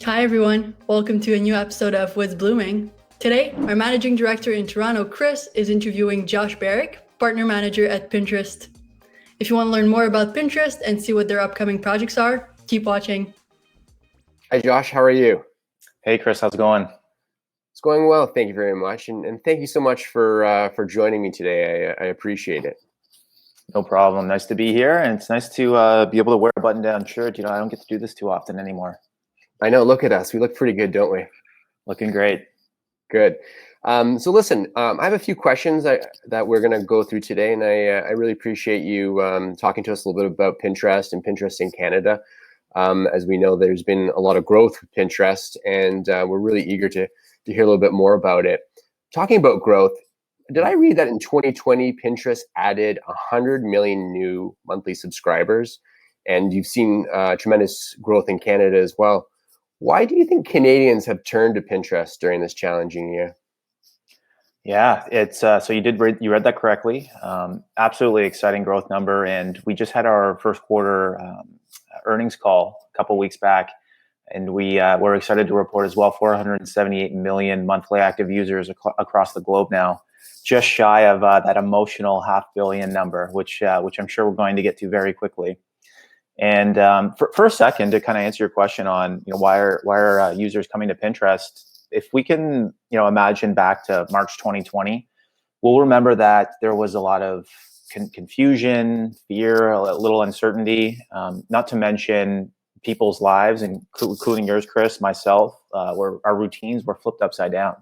Hi everyone, welcome to a new episode of What's Blooming. Today, our managing director in Toronto, Chris, is interviewing Josh Barrick, partner manager at Pinterest. If you want to learn more about Pinterest and see what their upcoming projects are, keep watching. Hi Josh, how are you? Hey Chris, how's it going? It's going well, thank you very much, and thank you so much for joining me today. I appreciate it. No problem. Nice to be here, and it's nice to be able to wear a button-down shirt. I don't get to do this too often anymore. I know. Look at us. We look pretty good, don't we? Looking great. Good. So listen, I have a few questions that we're going to go through today, and I really appreciate you talking to us a little bit about Pinterest and Pinterest in Canada. As we know, there's been a lot of growth with Pinterest, and we're really eager to hear a little bit more about it. Talking about growth, did I read that in 2020, Pinterest added 100 million new monthly subscribers, and you've seen tremendous growth in Canada as well. Why do you think Canadians have turned to Pinterest during this challenging year? Yeah, it's so you read that correctly. Absolutely exciting growth number, and we just had our first quarter earnings call a couple weeks back, and we're excited to report as well 478 million monthly active users across the globe now, just shy of that emotional 500 million number, which I'm sure we're going to get to very quickly. And for a second, to kind of answer your question on why are users coming to Pinterest, if we can imagine back to March 2020, we'll remember that there was a lot of confusion, fear, a little uncertainty, not to mention people's lives, including yours, Chris, myself, where our routines were flipped upside down.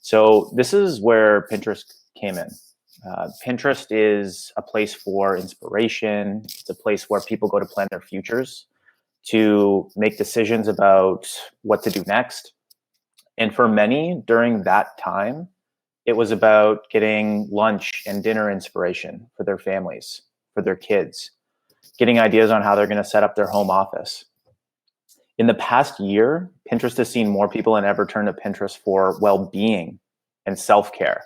So this is where Pinterest came in. Pinterest is a place for inspiration. It's a place where people go to plan their futures, to make decisions about what to do next. And for many during that time, it was about getting lunch and dinner inspiration for their families, for their kids, getting ideas on how they're going to set up their home office. In the past year, Pinterest has seen more people than ever turn to Pinterest for well-being and self-care.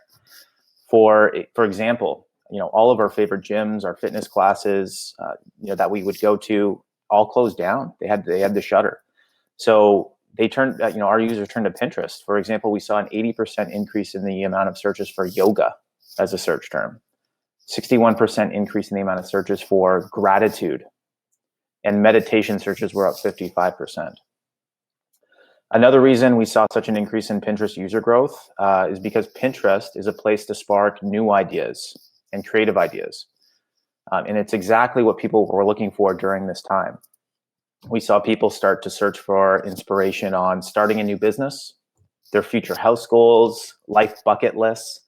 For example, all of our favorite gyms, our fitness classes, that we would go to, all closed down. They had to shutter. So they turned, our users turned to Pinterest. For example, we saw an 80% increase in the amount of searches for yoga as a search term, 61% increase in the amount of searches for gratitude, and meditation searches were up 55%. Another reason we saw such an increase in Pinterest user growth is because Pinterest is a place to spark new ideas and creative ideas. And it's exactly what people were looking for during this time. We saw people start to search for inspiration on starting a new business, their future house goals, life bucket lists.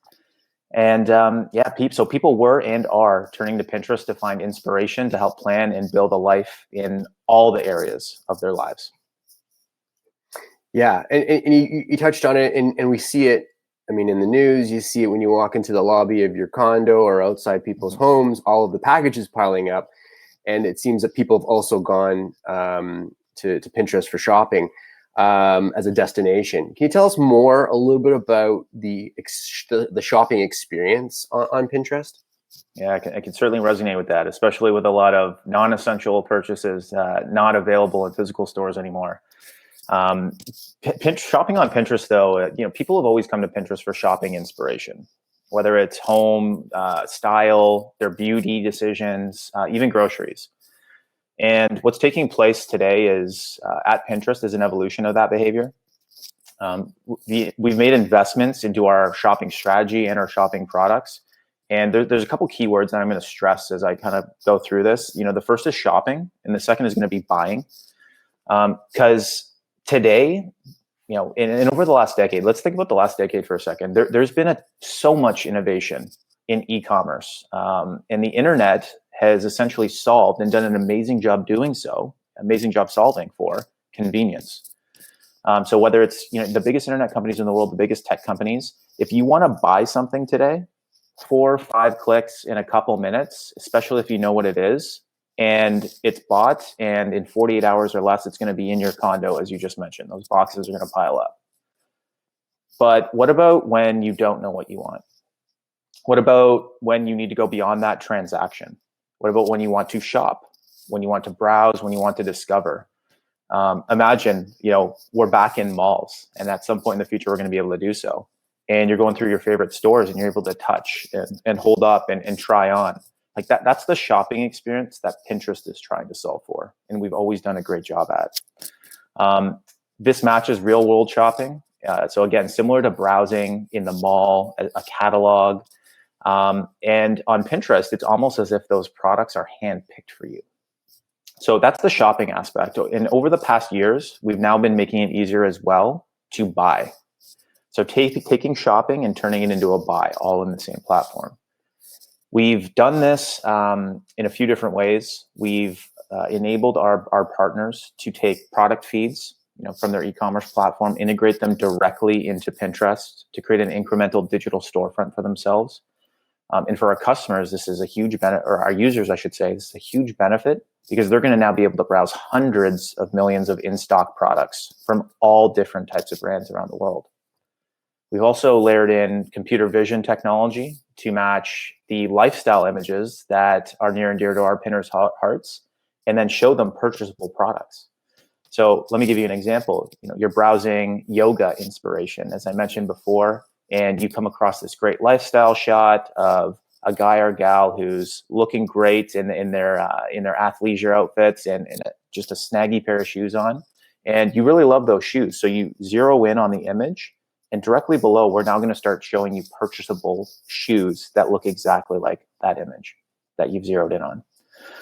And so people were and are turning to Pinterest to find inspiration to help plan and build a life in all the areas of their lives. Yeah, and you touched on it, and we see it. I mean, in the news, you see it when you walk into the lobby of your condo or outside people's homes, all of the packages piling up. And it seems that people have also gone to Pinterest for shopping as a destination. Can you tell us more, a little bit about the shopping experience on Pinterest? Yeah, I can certainly resonate with that, especially with a lot of non-essential purchases not available in physical stores anymore. Shopping on Pinterest, though, people have always come to Pinterest for shopping inspiration, whether it's home, style, their beauty decisions, even groceries. And what's taking place today is at Pinterest is an evolution of that behavior. We've made investments into our shopping strategy and our shopping products. And there's a couple keywords that I'm going to stress as I kind of go through this. The first is shopping, and the second is going to be buying. Because today, and over the last decade, let's think about the last decade for a second. There's been so much innovation in e-commerce, and the internet has essentially solved and done an amazing job solving for convenience. So whether it's the biggest internet companies in the world, the biggest tech companies, if you want to buy something today, 4 or 5 clicks in a couple minutes, especially if you know what it is, and it's bought, and in 48 hours or less, it's going to be in your condo, as you just mentioned. Those boxes are going to pile up. But what about when you don't know what you want? What about when you need to go beyond that transaction? What about when you want to shop, when you want to browse, when you want to discover? Imagine, we're back in malls, and at some point in the future, we're going to be able to do so. And you're going through your favorite stores, and you're able to touch and hold up and try on. Like that's the shopping experience that Pinterest is trying to solve for, and we've always done a great job at. This matches real world shopping. So again, similar to browsing in the mall, a catalog. And on Pinterest, it's almost as if those products are handpicked for you. So that's the shopping aspect. And over the past years, we've now been making it easier as well to buy. So taking shopping and turning it into a buy, all in the same platform. We've done this in a few different ways. We've enabled our partners to take product feeds, from their e-commerce platform, integrate them directly into Pinterest to create an incremental digital storefront for themselves. And for our customers, this is a huge benefit, or our users, I should say, this is a huge benefit because they're going to now be able to browse hundreds of millions of in-stock products from all different types of brands around the world. We've also layered in computer vision technology to match the lifestyle images that are near and dear to our pinners' hearts, and then show them purchasable products. So let me give you an example. You're browsing yoga inspiration, as I mentioned before, and you come across this great lifestyle shot of a guy or gal who's looking great in their athleisure outfits and just a snaggy pair of shoes on, and you really love those shoes. So you zero in on the image. And directly below, we're now going to start showing you purchasable shoes that look exactly like that image that you've zeroed in on.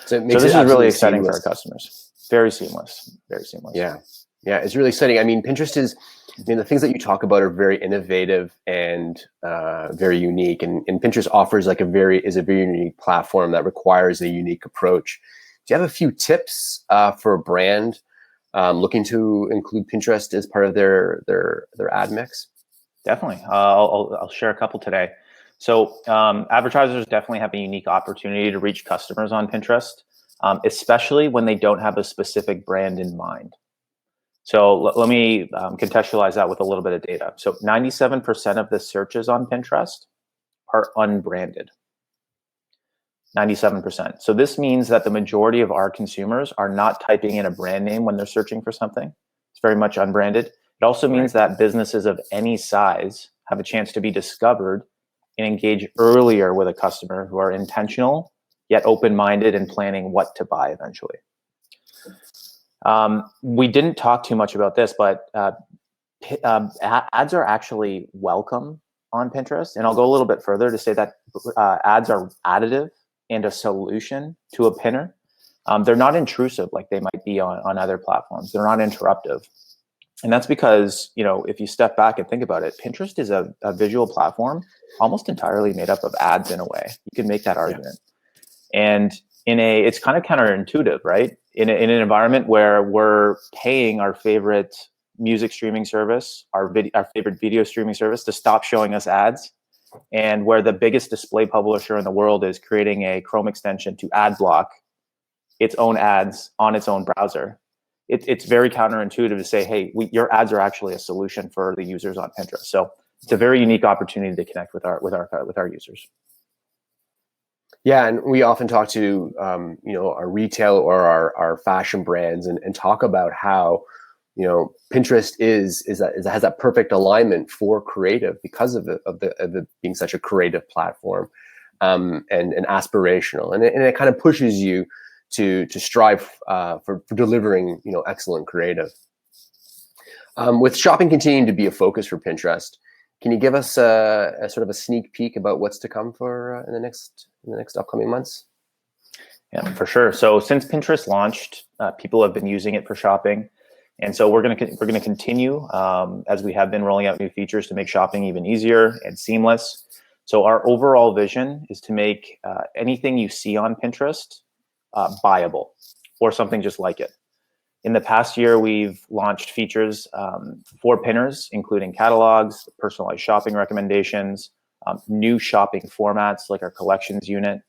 So this is really exciting for our customers. Very seamless, very seamless. Yeah, it's really exciting. I mean, Pinterest is, the things that you talk about are very innovative and very unique. And Pinterest offers is a very unique platform that requires a unique approach. Do you have a few tips for a brand looking to include Pinterest as part of their ad mix? Definitely. I'll share a couple today. So advertisers definitely have a unique opportunity to reach customers on Pinterest, especially when they don't have a specific brand in mind. So let me contextualize that with a little bit of data. So 97% of the searches on Pinterest are unbranded. 97%. So this means that the majority of our consumers are not typing in a brand name when they're searching for something. It's very much unbranded. It also means that businesses of any size have a chance to be discovered and engage earlier with a customer who are intentional, yet open-minded and planning what to buy eventually. We didn't talk too much about this, but ads are actually welcome on Pinterest. And I'll go a little bit further to say that ads are additive and a solution to a pinner. They're not intrusive like they might be on other platforms. They're not interruptive. And that's because, if you step back and think about it, Pinterest is a visual platform almost entirely made up of ads in a way. You can make that argument. And it's kind of counterintuitive, right? In an environment where we're paying our favorite music streaming service, our favorite video streaming service to stop showing us ads, and where the biggest display publisher in the world is creating a Chrome extension to ad block its own ads on its own browser. It's very counterintuitive to say, hey, your ads are actually a solution for the users on Pinterest. So it's a very unique opportunity to connect with our users. Yeah, and we often talk to our retail or our fashion brands and talk about how Pinterest has that perfect alignment for creative because of it being such a creative platform and aspirational, and it kind of pushes you to strive for delivering excellent creative. With shopping continuing to be a focus for Pinterest, can you give us a sort of a sneak peek about what's to come for in the next upcoming months? Yeah, for sure. So since Pinterest launched, people have been using it for shopping, and so we're going to continue as we have been rolling out new features to make shopping even easier and seamless. So our overall vision is to make anything you see on Pinterest buyable, or something just like it. In the past year, we've launched features for pinners, including catalogs, personalized shopping recommendations, new shopping formats like our collections unit.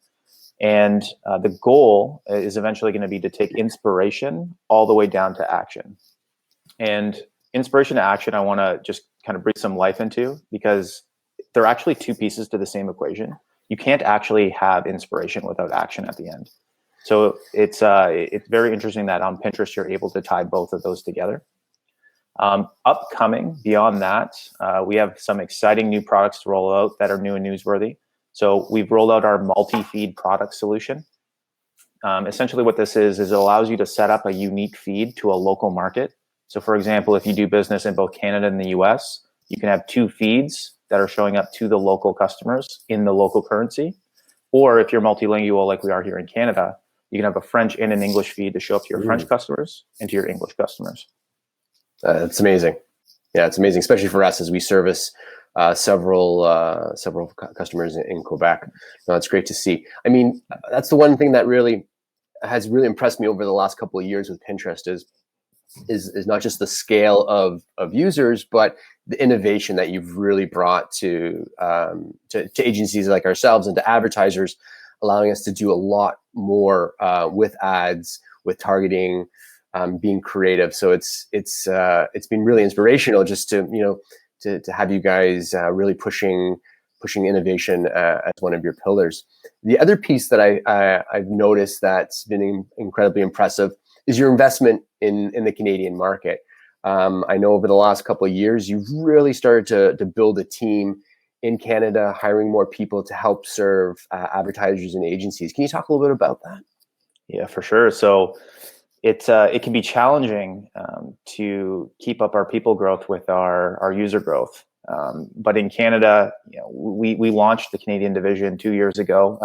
And the goal is eventually going to be to take inspiration all the way down to action. And inspiration to action, I want to just kind of breathe some life into, because there are actually two pieces to the same equation. You can't actually have inspiration without action at the end. So it's very interesting that on Pinterest you're able to tie both of those together. Upcoming beyond that, we have some exciting new products to roll out that are new and newsworthy. So we've rolled out our multi-feed product solution. Essentially what this is it allows you to set up a unique feed to a local market. So for example, if you do business in both Canada and the US, you can have 2 feeds that are showing up to the local customers in the local currency. Or if you're multilingual like we are here in Canada, you can have a French and an English feed to show up to your French customers and to your English customers. It's amazing. Yeah, it's amazing, especially for us as we service several customers in Quebec. No, it's great to see. I mean, that's the one thing that has really impressed me over the last couple of years with Pinterest is not just the scale of users, but the innovation that you've really brought to agencies like ourselves and to advertisers, allowing us to do a lot more with ads, with targeting, being creative. So it's been really inspirational just to have you guys really pushing innovation as one of your pillars. The other piece that I've noticed that's been incredibly impressive is your investment in the Canadian market. I know over the last couple of years, you've really started to build a team in Canada, hiring more people to help serve advertisers and agencies. Can you talk a little bit about that? Yeah, for sure. So it can be challenging to keep up our people growth with our user growth. But in Canada, we launched the Canadian division 2.5 years ago,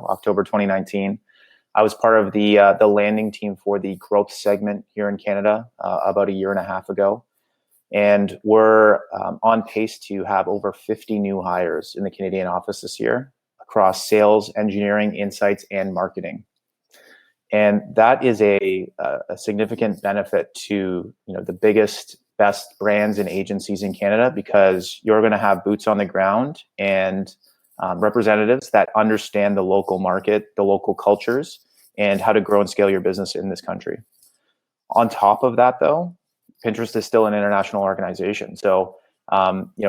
October 2019. I was part of the landing team for the growth segment here in Canada about 1.5 years ago. And we're on pace to have over 50 new hires in the Canadian office this year across sales, engineering, insights, and marketing. And that is a significant benefit to the biggest, best brands and agencies in Canada, because you're going to have boots on the ground and representatives that understand the local market, the local cultures, and how to grow and scale your business in this country. On top of that, though, Pinterest is still an international organization. So,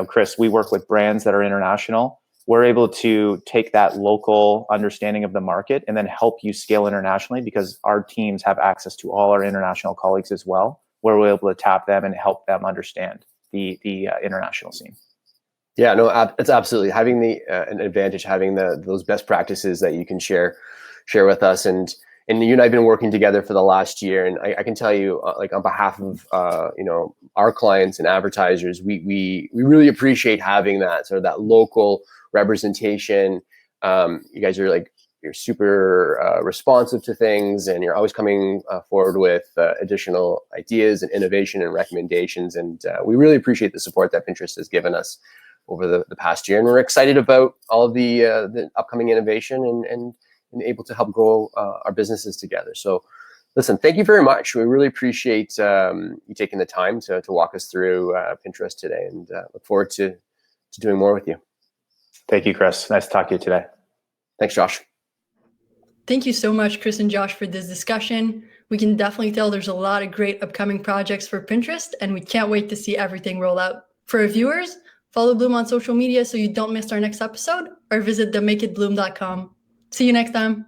Chris, we work with brands that are international. We're able to take that local understanding of the market and then help you scale internationally, because our teams have access to all our international colleagues as well, where we're able to tap them and help them understand the international scene. Yeah, no, it's absolutely having an advantage, having those best practices that you can share with us. And you and I have been working together for the last year, and I can tell you, like on behalf of our clients and advertisers, we really appreciate having that sort of that local representation. You guys are you're super responsive to things, and you're always coming forward with additional ideas and innovation and recommendations. And we really appreciate the support that Pinterest has given us over the past year, and we're excited about all of the upcoming innovation and able to help grow our businesses together. So listen, thank you very much. We really appreciate you taking the time to walk us through Pinterest today, and look forward to doing more with you. Thank you, Chris. Nice to talk to you today. Thanks, Josh. Thank you so much, Chris and Josh, for this discussion. We can definitely tell there's a lot of great upcoming projects for Pinterest, and we can't wait to see everything roll out. For our viewers, follow Bloom on social media so you don't miss our next episode, or visit themakeitbloom.com. See you next time.